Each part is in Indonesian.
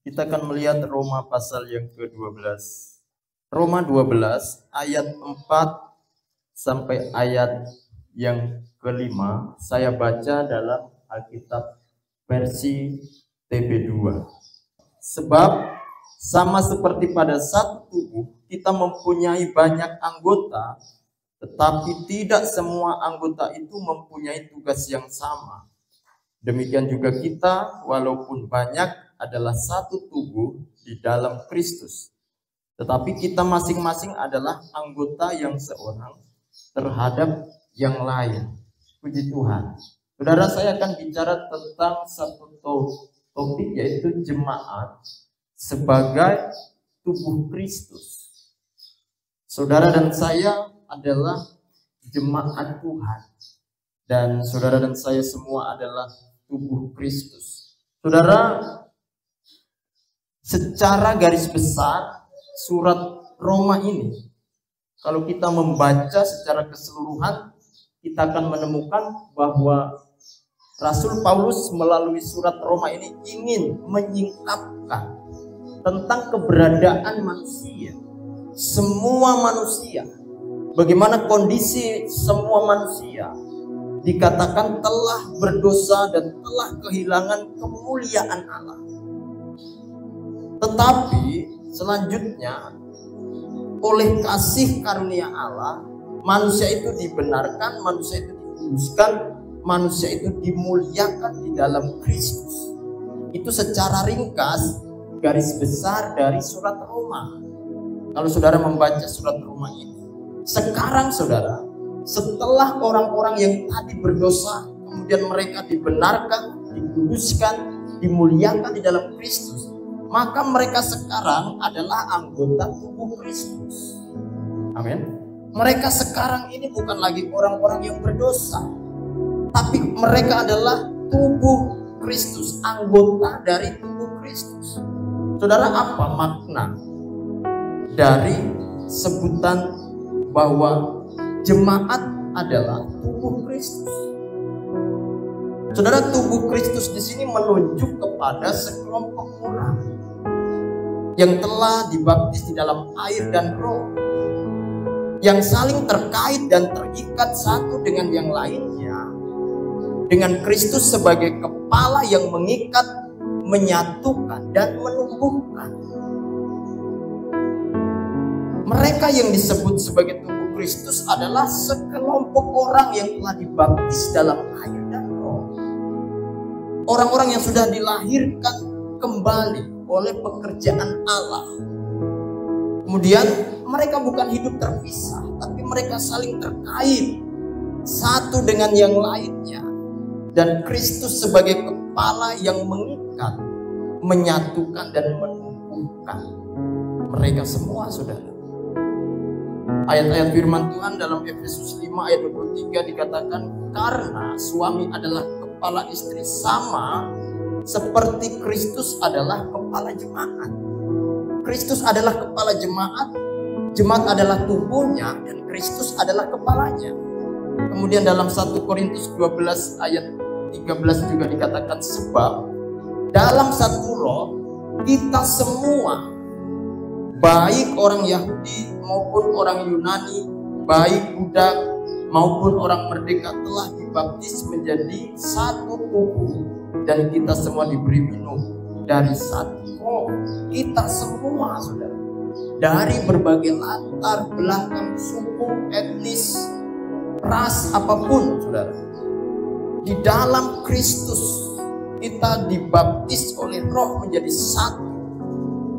Kita akan melihat Roma pasal yang ke-12. Roma 12 ayat 4 sampai ayat yang ke-5. Saya baca dalam Alkitab versi TB2. Sebab sama seperti pada satu tubuh kita mempunyai banyak anggota, tetapi tidak semua anggota itu mempunyai tugas yang sama. Demikian juga kita, walaupun banyak, adalah satu tubuh di dalam Kristus. Tetapi kita masing-masing adalah anggota yang seorang terhadap yang lain. Puji Tuhan. Saudara, saya akan bicara tentang satu topik, yaitu jemaat sebagai tubuh Kristus. Saudara dan saya adalah jemaat Tuhan. Dan saudara dan saya semua adalah tubuh Kristus. Saudara, secara garis besar surat Roma ini, kalau kita membaca secara keseluruhan, kita akan menemukan bahwa Rasul Paulus melalui surat Roma ini ingin menyingkapkan tentang keberadaan manusia, semua manusia, bagaimana kondisi semua manusia dikatakan telah berdosa dan telah kehilangan kemuliaan Allah. Tetapi selanjutnya oleh kasih karunia Allah, manusia itu dibenarkan, manusia itu dikuduskan, manusia itu dimuliakan di dalam Kristus. Itu secara ringkas garis besar dari surat Roma. Kalau saudara membaca surat Roma ini, sekarang saudara, setelah orang-orang yang tadi berdosa, kemudian mereka dibenarkan, dikuduskan, dimuliakan di dalam Kristus, maka mereka sekarang adalah anggota tubuh Kristus. Amin. Mereka sekarang ini bukan lagi orang-orang yang berdosa, tapi mereka adalah tubuh Kristus, anggota dari tubuh Kristus. Saudara, apa makna dari sebutan bahwa jemaat adalah tubuh Kristus? Saudara, tubuh Kristus di sini menunjuk kepada sekelompok orang yang telah dibaptis di dalam air dan roh, yang saling terkait dan terikat satu dengan yang lainnya, dengan Kristus sebagai kepala yang mengikat, menyatukan, dan menumbuhkan. Mereka yang disebut sebagai tubuh Kristus adalah sekelompok orang yang telah dibaptis dalam air dan roh. Orang-orang yang sudah dilahirkan kembali oleh pekerjaan Allah. Kemudian mereka bukan hidup terpisah, tapi mereka saling terkait satu dengan yang lainnya. Dan Kristus sebagai kepala yang mengikat, menyatukan, dan menumbuhkan mereka semua, saudara. Ayat-ayat firman Tuhan dalam Efesus 5 ayat 23 dikatakan, karena suami adalah kepala istri sama seperti Kristus adalah kepala jemaat. Kristus adalah kepala jemaat, jemaat adalah tubuhnya, dan Kristus adalah kepalanya. Kemudian dalam 1 Korintus 12 ayat 13 juga dikatakan, sebab dalam satu roh kita semua, baik orang Yahudi maupun orang Yunani, baik budak maupun orang merdeka, telah dibaptis menjadi satu tubuh, dan kita semua diberi minum dari satu roh. Kita semua, saudara, dari berbagai latar belakang, suku, etnis, ras apapun, saudara, di dalam Kristus kita dibaptis oleh roh menjadi satu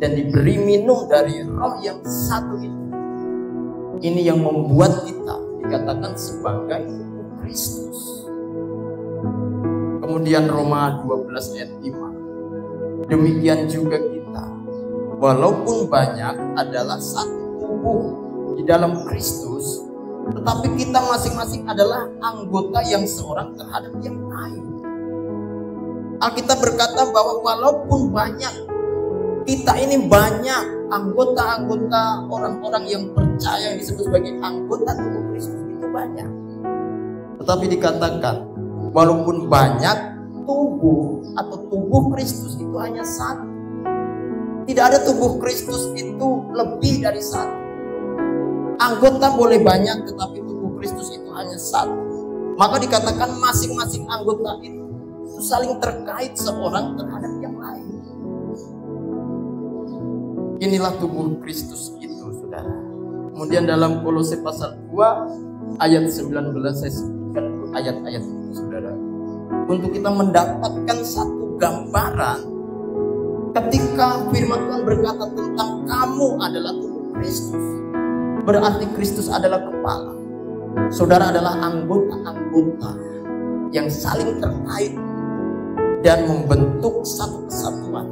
dan diberi minum dari roh yang satu itu. Ini yang membuat kita dikatakan sebagai tubuh Kristus. Kemudian Roma 12 ayat 5. Demikian juga kita, walaupun banyak, adalah satu tubuh di dalam Kristus, tetapi kita masing-masing adalah anggota yang seorang terhadap yang lain. Alkitab berkata bahwa walaupun banyak, kita ini banyak anggota-anggota, orang-orang yang percaya yang disebut sebagai anggota tubuh Kristus itu banyak. Tetapi dikatakan walaupun banyak, tubuh atau tubuh Kristus itu hanya satu. Tidak ada tubuh Kristus itu lebih dari satu. Anggota boleh banyak, tetapi tubuh Kristus itu hanya satu. Maka dikatakan masing-masing anggota itu saling terkait seorang terhadap yang lain. Inilah tubuh Kristus itu, saudara. Kemudian dalam Kolose pasal 2 ayat 19, saya sebutkan ayat-ayat itu, saudara, untuk kita mendapatkan satu gambaran. Ketika firman Tuhan berkata tentang kamu adalah tubuh Kristus, berarti Kristus adalah kepala. Saudara adalah anggota-anggota yang saling terkait dan membentuk satu kesatuan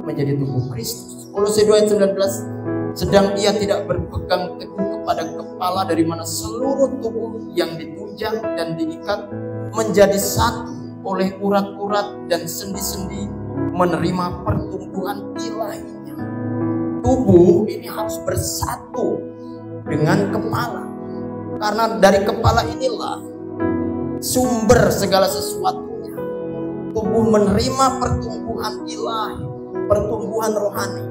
menjadi tubuh Kristus. Kolose 2 ayat 19, sedang ia tidak berpegang teguh kepada kepala, dari mana seluruh tubuh yang ditunjang dan diikat menjadi satu oleh urat-urat dan sendi-sendi menerima pertumbuhan ilahinya. Tubuh ini harus bersatu dengan kepala, karena dari kepala inilah sumber segala sesuatunya. Tubuh menerima pertumbuhan ilahi, pertumbuhan rohani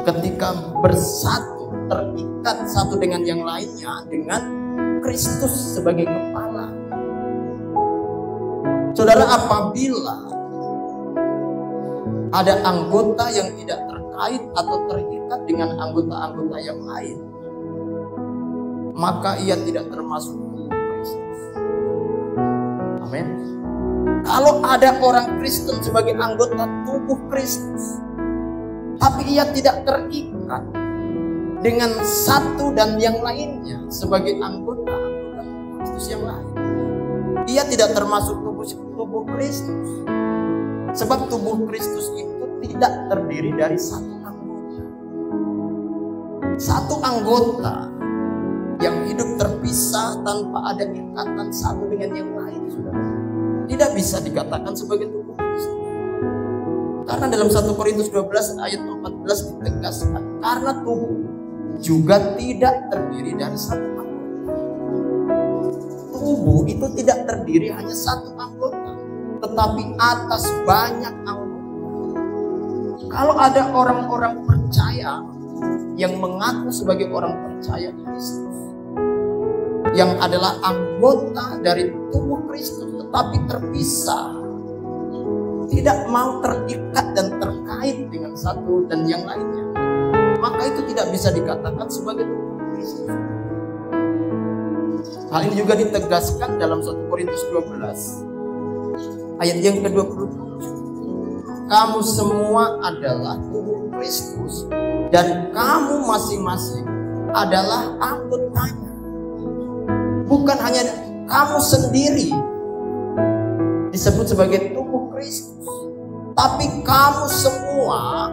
ketika bersatu, terikat satu dengan yang lainnya, dengan Kristus sebagai kepala. Saudara, apabila ada anggota yang tidak terkait atau terikat dengan anggota-anggota yang lain, maka ia tidak termasuk tubuh Kristus. Amin. Kalau ada orang Kristen sebagai anggota tubuh Kristus, tapi ia tidak terikat dengan satu dan yang lainnya sebagai anggota Kristus yang lain, ia tidak termasuk tubuh Kristus. Sebab tubuh Kristus itu tidak terdiri dari satu anggota. Satu anggota yang hidup terpisah tanpa ada ikatan satu dengan yang lain, saudara, tidak bisa dikatakan sebagai tubuh Kristus. Karena dalam 1 Korintus 12 ayat 14 ditegaskan, karena tubuh juga tidak terdiri dari satu anggota. Tubuh itu tidak terdiri hanya satu anggota, tetapi atas banyak anggota. Kalau ada orang-orang percaya yang mengaku sebagai orang percaya Kristus, yang adalah anggota dari tubuh Kristus tetapi terpisah, tidak mau terikat dan terkait dengan satu dan yang lainnya, maka itu tidak bisa dikatakan sebagai tubuh Kristus. Hal ini juga ditegaskan dalam 1 Korintus 12 ayat yang ke-27. Kamu semua adalah tubuh Kristus dan kamu masing-masing adalah anggotanya. Bukan hanya kamu sendiri disebut sebagai tubuh Kristus, tapi kamu semua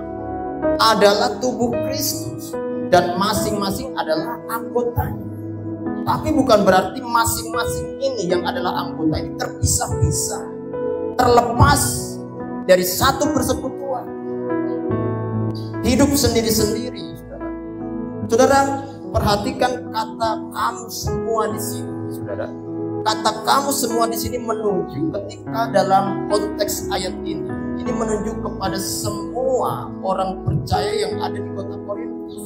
adalah tubuh Kristus dan masing-masing adalah anggotanya. Tapi bukan berarti masing-masing ini yang adalah anggota ini terpisah-pisah, terlepas dari satu persekutuan, hidup sendiri-sendiri. Saudara, perhatikan kata kamu semua di sini, saudara. Kata kamu semua di sini menunjuk, ketika dalam konteks ayat ini menunjuk kepada semua orang percaya yang ada di kota Korintus,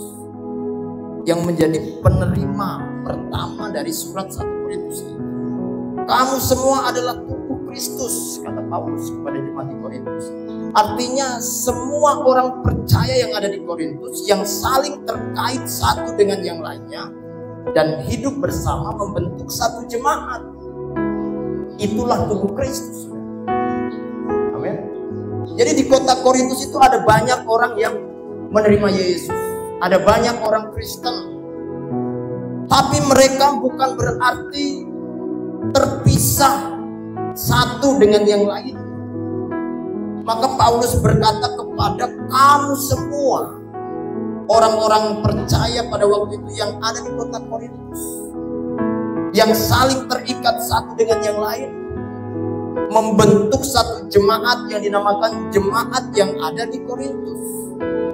yang menjadi penerima pertama dari surat 1 Korintus ini. Kamu semua adalah tubuh Kristus, kata Paulus kepada jemaat di Korintus. Artinya semua orang percaya yang ada di Korintus yang saling terkait satu dengan yang lainnya dan hidup bersama membentuk satu jemaat. Itulah tubuh Kristus. Amin. Jadi di kota Korintus itu ada banyak orang yang menerima Yesus, ada banyak orang Kristen, tapi mereka bukan berarti terpisah satu dengan yang lain. Maka Paulus berkata kepada kamu semua, orang-orang percaya pada waktu itu yang ada di kota Korintus, yang saling terikat satu dengan yang lain, membentuk satu jemaat yang dinamakan jemaat yang ada di Korintus.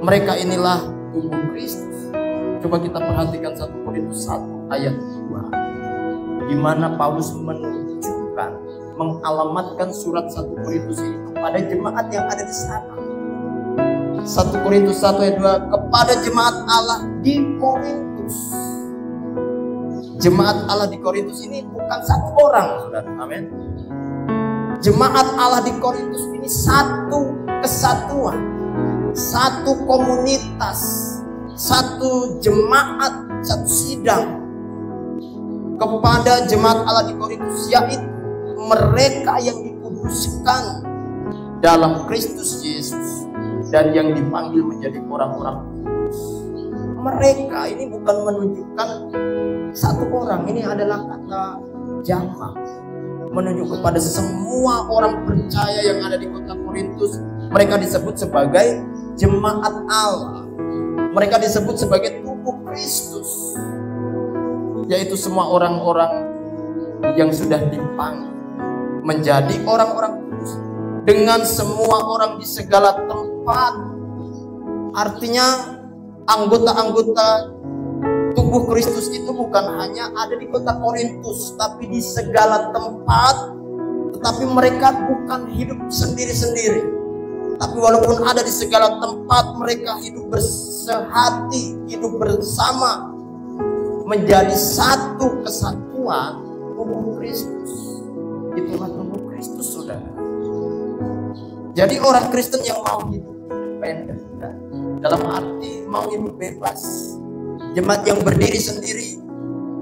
Mereka inilah tubuh Kristus. Coba kita perhatikan 1 Korintus 1 ayat 2, di mana Paulus menunjukkan, mengalamatkan surat 1 Korintus ini kepada jemaat yang ada di sana. 1 Korintus 1 ayat 2, kepada jemaat Allah di Korintus. Jemaat Allah di Korintus ini bukan satu orang, saudara. Amin. Jemaat Allah di Korintus ini satu kesatuan, satu komunitas, satu jemaat, satu sidang. Kepada jemaat Allah di Korintus, yaitu mereka yang dikuduskan dalam Kristus Yesus dan yang dipanggil menjadi orang-orang kudus. Mereka ini bukan menunjukkan satu orang, ini adalah kata jamak, menunjuk kepada semua orang percaya yang ada di kota Korintus. Mereka disebut sebagai jemaat Allah. Mereka disebut sebagai tubuh Kristus, yaitu semua orang-orang yang sudah dipanggil menjadi orang-orang kudus dengan semua orang di segala tempat. Artinya anggota-anggota tubuh Kristus itu bukan hanya ada di kota Korintus, tapi di segala tempat. Tetapi mereka bukan hidup sendiri-sendiri, tapi walaupun ada di segala tempat, mereka hidup bersehati, hidup bersama, menjadi satu kesatuan tubuh Kristus. Itulah tubuh Kristus, saudara. Jadi orang Kristen yang mau hidup independen, dalam arti mau hidup bebas, jemaat yang berdiri sendiri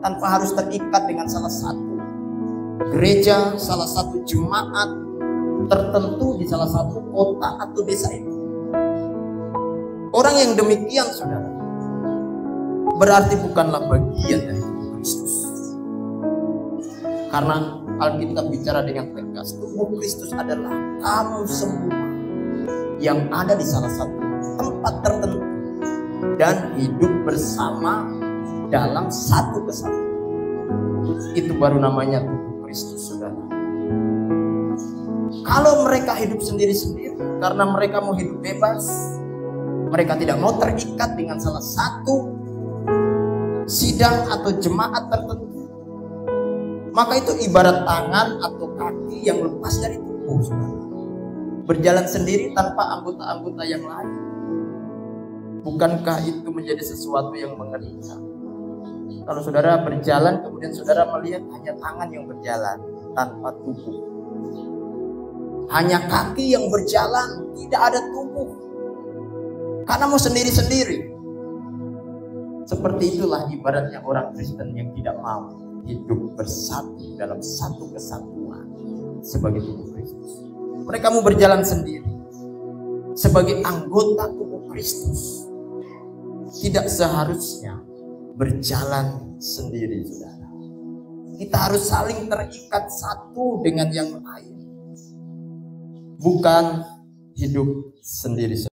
tanpa harus terikat dengan salah satu gereja, salah satu jemaat tertentu di salah satu kota atau desa itu. Orang yang demikian, saudara, berarti bukanlah bagian dari tubuh Kristus. Karena Alkitab bicara dengan tegas, tubuh Kristus adalah kamu semua yang ada di salah satu tempat tertentu dan hidup bersama dalam satu kesatuan. Itu baru namanya tubuh Kristus, saudara. Kalau mereka hidup sendiri-sendiri karena mereka mau hidup bebas, mereka tidak mau terikat dengan salah satu sidang atau jemaat tertentu, maka itu ibarat tangan atau kaki yang lepas dari tubuh, saudara. Berjalan sendiri tanpa anggota-anggota yang lain. Bukankah itu menjadi sesuatu yang mengerikan? Kalau saudara berjalan, kemudian saudara melihat hanya tangan yang berjalan tanpa tubuh, hanya kaki yang berjalan, tidak ada tubuh, karena mau sendiri-sendiri. Seperti itulah ibaratnya orang Kristen yang tidak mau hidup bersatu dalam satu kesatuan sebagai tubuh Kristus. Mereka mau berjalan sendiri sebagai anggota tubuh Kristus. Tidak seharusnya berjalan sendiri, saudara. Kita harus saling terikat satu dengan yang lain, bukan hidup sendiri.